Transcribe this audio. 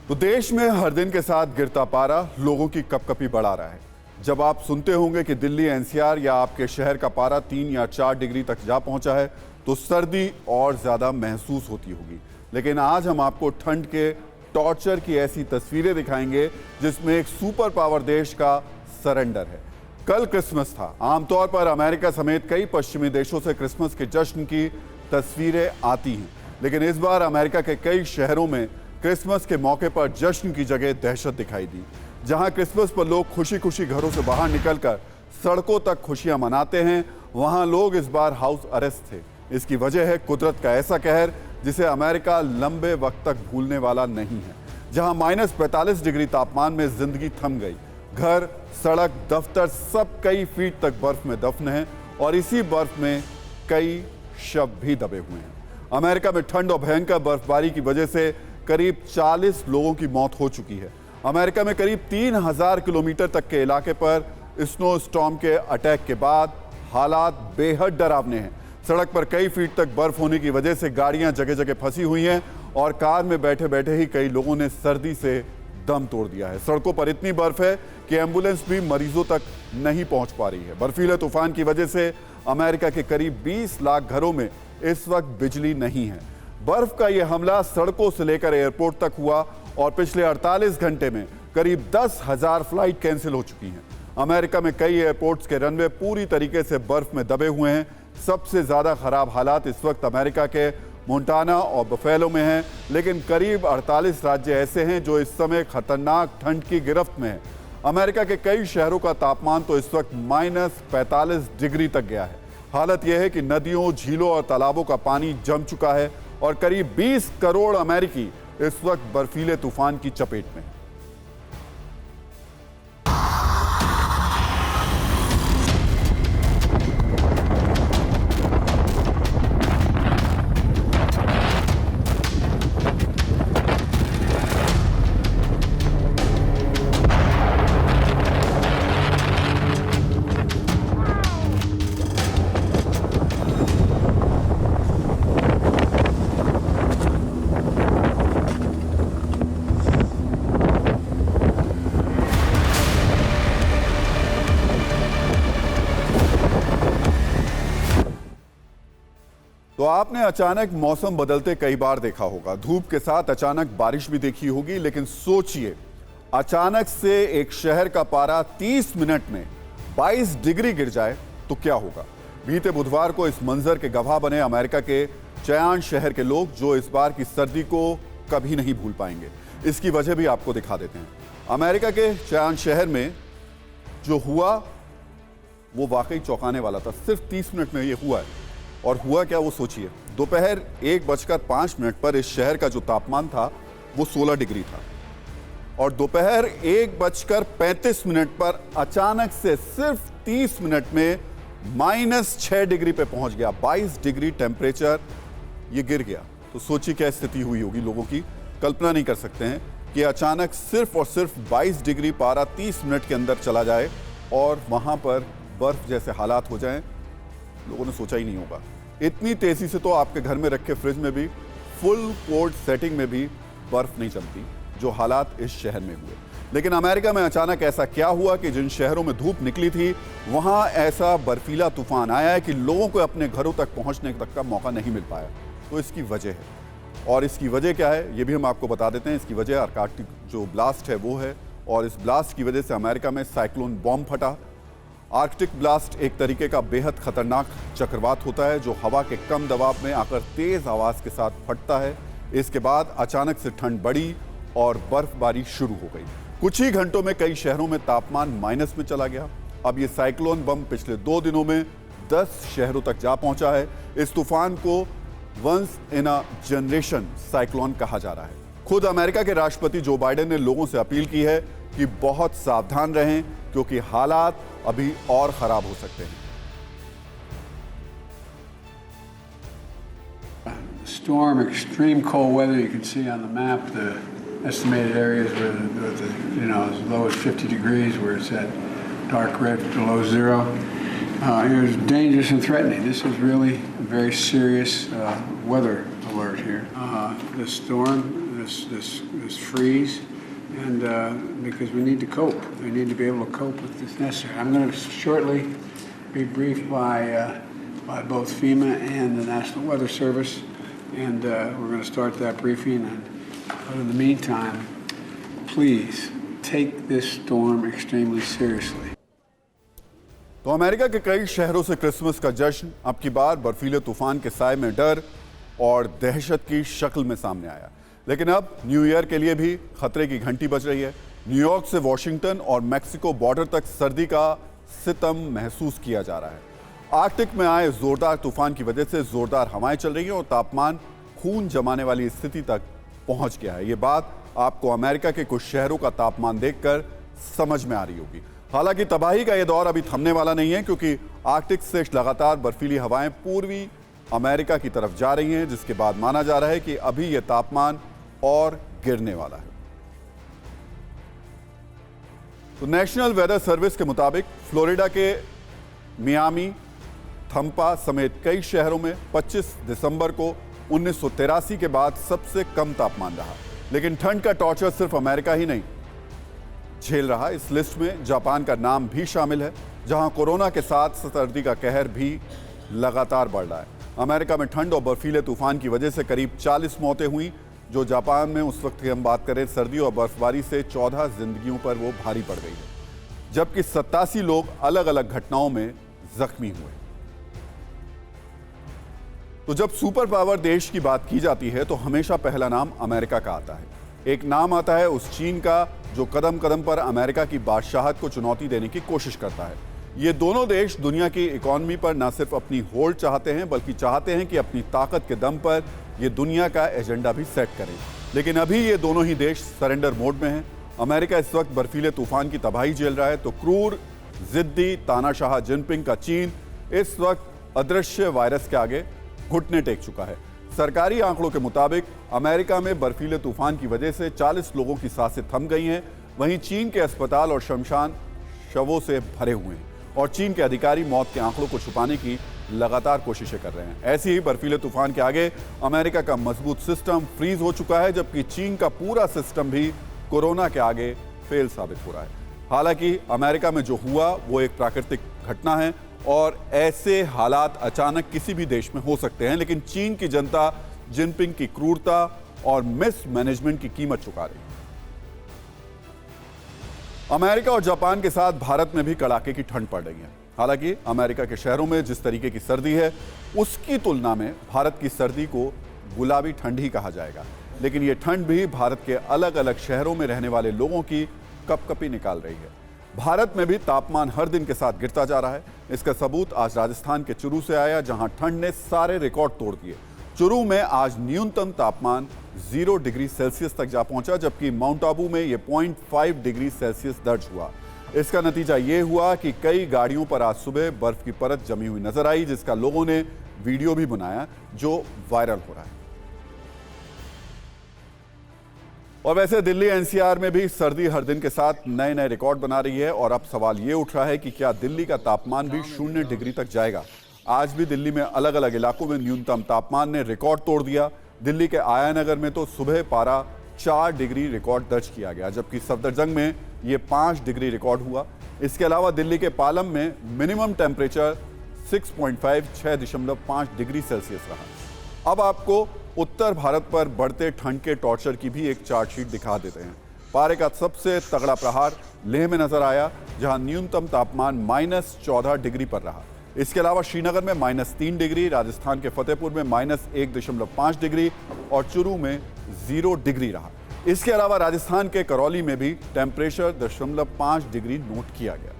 तो देश में हर दिन के साथ गिरता पारा लोगों की कपकपी बढ़ा रहा है। जब आप सुनते होंगे कि दिल्ली एनसीआर या आपके शहर का पारा 3 या 4 डिग्री तक जा पहुंचा है तो सर्दी और ज्यादा महसूस होती होगी। लेकिन आज हम आपको ठंड के टॉर्चर की ऐसी तस्वीरें दिखाएंगे जिसमें एक सुपर पावर देश का सरेंडर है। कल क्रिसमस था। आमतौर पर अमेरिका समेत कई पश्चिमी देशों से क्रिसमस के जश्न की तस्वीरें आती हैं, लेकिन इस बार अमेरिका के कई शहरों में क्रिसमस के मौके पर जश्न की जगह दहशत दिखाई दी। जहां क्रिसमस पर लोग खुशी खुशी घरों से बाहर निकलकर सड़कों तक खुशियां मनाते हैं, वहां लोग इस बार हाउस अरेस्ट थे। इसकी वजह है कुदरत का ऐसा कहर जिसे अमेरिका लंबे वक्त तक भूलने वाला नहीं है। जहां -45 डिग्री तापमान में जिंदगी थम गई। घर, सड़क, दफ्तर सब कई फीट तक बर्फ में दफन है और इसी बर्फ में कई शव भी दबे हुए हैं। अमेरिका में ठंड और भयंकर बर्फबारी की वजह से करीब 40 लोगों की मौत हो चुकी है। अमेरिका में करीब 3000 किलोमीटर तक के इलाके पर स्नो स्टॉर्म के अटैक के बाद हालात बेहद डरावने हैं। सड़क पर कई फीट तक बर्फ होने की वजह से गाड़ियां जगह जगह फंसी हुई हैं और कार में बैठे बैठे ही कई लोगों ने सर्दी से दम तोड़ दिया है। सड़कों पर इतनी बर्फ है कि एम्बुलेंस भी मरीजों तक नहीं पहुंच पा रही है। बर्फीले तूफान की वजह से अमेरिका के करीब 20 लाख घरों में इस वक्त बिजली नहीं है। बर्फ का यह हमला सड़कों से लेकर एयरपोर्ट तक हुआ और पिछले 48 घंटे में करीब 10,000 फ्लाइट कैंसिल हो चुकी हैं। अमेरिका में कई एयरपोर्ट्स के रनवे पूरी तरीके से बर्फ में दबे हुए हैं। सबसे ज्यादा खराब हालात इस वक्त अमेरिका के मोंटाना और बफेलो में हैं, लेकिन करीब 48 राज्य ऐसे हैं जो इस समय खतरनाक ठंड की गिरफ्त में हैं। अमेरिका के कई शहरों का तापमान तो इस वक्त -45 डिग्री तक गया है। हालत यह है कि नदियों, झीलों और तालाबों का पानी जम चुका है और करीब 20 करोड़ अमेरिकी इस वक्त बर्फीले तूफान की चपेट में। तो आपने अचानक मौसम बदलते कई बार देखा होगा। धूप के साथ अचानक बारिश भी देखी होगी, लेकिन सोचिए अचानक से एक शहर का पारा 30 मिनट में 22 डिग्री गिर जाए तो क्या होगा। बीते बुधवार को इस मंजर के गवाह बने अमेरिका के चयान शहर के लोग, जो इस बार की सर्दी को कभी नहीं भूल पाएंगे। इसकी वजह भी आपको दिखा देते हैं। अमेरिका के चयान शहर में जो हुआ वो वाकई चौंकाने वाला था। सिर्फ 30 मिनट में ये हुआ है। और हुआ क्या वो सोचिए। दोपहर 1:05 पर इस शहर का जो तापमान था वो 16 डिग्री था और दोपहर 1:35 पर अचानक से सिर्फ 30 मिनट में -6 डिग्री पे पहुंच गया। 22 डिग्री टेम्परेचर ये गिर गया। तो सोचिए क्या स्थिति हुई होगी लोगों की। कल्पना नहीं कर सकते हैं कि अचानक सिर्फ और सिर्फ 22 डिग्री पारा 30 मिनट के अंदर चला जाए और वहां पर बर्फ जैसे हालात हो जाएं। लोगों ने सोचा ही नहीं होगा। इतनी तेजी से तो आपके घर में रखे फ्रिज में भी फुल कोल्ड सेटिंग में भी बर्फ नहीं जमती, जो हालात इस शहर में हुए। लेकिन अमेरिका में अचानक ऐसा क्या हुआ कि जिन शहरों में धूप निकली थी वहां ऐसा बर्फीला तूफान आया है कि लोगों को अपने घरों तक पहुंचने तक का मौका नहीं मिल पाया। तो इसकी वजह है, और इसकी वजह क्या है ये भी हम आपको बता देते हैं। इसकी वजह आर्कटिक जो ब्लास्ट है वो है, और इस ब्लास्ट की वजह से अमेरिका में साइक्लोन बॉम्ब फटा। आर्कटिक ब्लास्ट एक तरीके का बेहद खतरनाक चक्रवात होता है जो हवा के कम दबाव में आकर तेज आवाज के साथ फटता है। इसके बाद अचानक से ठंड बढ़ी और बर्फबारी शुरू हो गई। कुछ ही घंटों में कई शहरों में तापमान माइनस में चला गया। अब ये साइक्लोन बम पिछले 2 दिनों में 10 शहरों तक जा पहुंचा है। इस तूफान को once in a generation cyclone कहा जा रहा है। खुद अमेरिका के राष्ट्रपति जो बाइडेन ने लोगों से अपील की है कि बहुत सावधान रहें, क्योंकि हालात अभी और खराब हो सकते हैं। Storm, extreme cold weather. You can see on the map the estimated areas where as low as 50 degrees, where it's at dark red below zero. It was dangerous and threatening. This is really a very serious weather alert here. The storm this freeze, and because we need to cope. We need to be able to cope with this necessary. I'm going to shortly be briefed by both FEMA and the National Weather Service, and we're going to start that briefing. But in the meantime, please take this storm extremely seriously. तो America के कई शहरों से Christmas का जश्न अब की बार बर्फीले तूफान के साए में डर और दहशत की शक्ल में सामने आया। लेकिन अब न्यू ईयर के लिए भी खतरे की घंटी बज रही है। न्यूयॉर्क से वॉशिंगटन और मैक्सिको बॉर्डर तक सर्दी का सितम महसूस किया जा रहा है। आर्कटिक में आए जोरदार तूफान की वजह से जोरदार हवाएं चल रही हैं और तापमान खून जमाने वाली स्थिति तक पहुंच गया है। ये बात आपको अमेरिका के कुछ शहरों का तापमान देखकर समझ में आ रही होगी। हालांकि तबाही का यह दौर अभी थमने वाला नहीं है, क्योंकि आर्कटिक से लगातार बर्फीली हवाएं पूर्वी अमेरिका की तरफ जा रही हैं, जिसके बाद माना जा रहा है कि अभी यह तापमान और गिरने वाला है। तो नेशनल वेदर सर्विस के मुताबिक फ्लोरिडा के मियामी, थम्पा समेत कई शहरों में 25 दिसंबर को 1983 के बाद सबसे कम तापमान रहा। लेकिन ठंड का टॉर्चर सिर्फ अमेरिका ही नहीं झेल रहा। इस लिस्ट में जापान का नाम भी शामिल है, जहां कोरोना के साथ सर्दी का कहर भी लगातार बढ़ रहा है। अमेरिका में ठंड और बर्फीले तूफान की वजह से करीब 40 मौतें हुई, जो जापान में उस वक्त की हम बात करें सर्दी और बर्फबारी से 14 जिंदगियों पर वो भारी पड़ गई है, जबकि 87 लोग अलग अलग घटनाओं में जख्मी हुए। तो जब सुपर पावर देश की बात की जाती है तो हमेशा पहला नाम अमेरिका का आता है। एक नाम आता है उस चीन का, जो कदम कदम पर अमेरिका की बादशाहत को चुनौती देने की कोशिश करता है। ये दोनों देश दुनिया की इकोनॉमी पर न सिर्फ अपनी होल्ड चाहते हैं, बल्कि चाहते हैं कि अपनी ताकत के दम पर ये दुनिया का एजेंडा भी सेट करें। लेकिन अभी ये दोनों ही देश सरेंडर मोड में हैं। अमेरिका इस वक्त बर्फीले तूफान की तबाही झेल रहा है, तो क्रूर, जिद्दी, तानाशाह जिनपिंग का चीन इस वक्त अदृश्य वायरस के आगे घुटने टेक चुका है। सरकारी आंकड़ों के मुताबिक अमेरिका में बर्फीले तूफान की वजह से 40 लोगों की सांसें थम गई हैं। वहीं चीन के अस्पताल और शमशान शवों से भरे हुए हैं और चीन के अधिकारी मौत के आंकड़ों को छुपाने की लगातार कोशिशें कर रहे हैं। ऐसे ही बर्फीले तूफान के आगे अमेरिका का मजबूत सिस्टम फ्रीज हो चुका है, जबकि चीन का पूरा सिस्टम भी कोरोना के आगे फेल साबित हो रहा है। हालांकि अमेरिका में जो हुआ वो एक प्राकृतिक घटना है और ऐसे हालात अचानक किसी भी देश में हो सकते हैं, लेकिन चीन की जनता जिनपिंग की क्रूरता और मिसमैनेजमेंट की कीमत चुका रही है। अमेरिका और जापान के साथ भारत में भी कड़ाके की ठंड पड़ रही है। हालांकि अमेरिका के शहरों में जिस तरीके की सर्दी है, उसकी तुलना में भारत की सर्दी को गुलाबी ठंड ही कहा जाएगा। लेकिन यह ठंड भी भारत के अलग अलग शहरों में रहने वाले लोगों की कपकपी निकाल रही है। भारत में भी तापमान हर दिन के साथ गिरता जा रहा है। इसका सबूत आज राजस्थान के चुरू से आया, जहां ठंड ने सारे रिकॉर्ड तोड़ दिए। चुरू में आज न्यूनतम तापमान 0 डिग्री सेल्सियस तक जा पहुंचा, जबकि माउंट आबू में यह 0.5 डिग्री सेल्सियस दर्ज हुआ। इसका नतीजा ये हुआ कि कई गाड़ियों पर आज सुबह बर्फ की परत जमी हुई नजर आई, जिसका लोगों ने वीडियो भी बनाया, जो वायरल हो रहा है। और वैसे दिल्ली एनसीआर में भी सर्दी हर दिन के साथ नए नए रिकॉर्ड बना रही है और अब सवाल ये उठ रहा है कि क्या दिल्ली का तापमान भी 0 डिग्री तक जाएगा। आज भी दिल्ली में अलग अलग इलाकों में न्यूनतम तापमान ने रिकॉर्ड तोड़ दिया। दिल्ली के आया नगर में तो सुबह पारा 4 डिग्री रिकॉर्ड दर्ज किया गया, जबकि सफदरजंग में ये 5 डिग्री रिकॉर्ड हुआ। इसके अलावा दिल्ली के पालम में मिनिमम टेम्परेचर 6.5 डिग्री सेल्सियस रहा। अब आपको उत्तर भारत पर बढ़ते ठंड के टॉर्चर की भी एक चार्ट शीट दिखा देते हैं। पारे का सबसे तगड़ा प्रहार लेह में नजर आया, जहां न्यूनतम तापमान -14 डिग्री पर रहा। इसके अलावा श्रीनगर में -3 डिग्री, राजस्थान के फतेहपुर में -1.5 डिग्री और चुरू में 0 डिग्री रहा। इसके अलावा राजस्थान के करौली में भी टेम्परेचर 0.5 डिग्री नोट किया गया।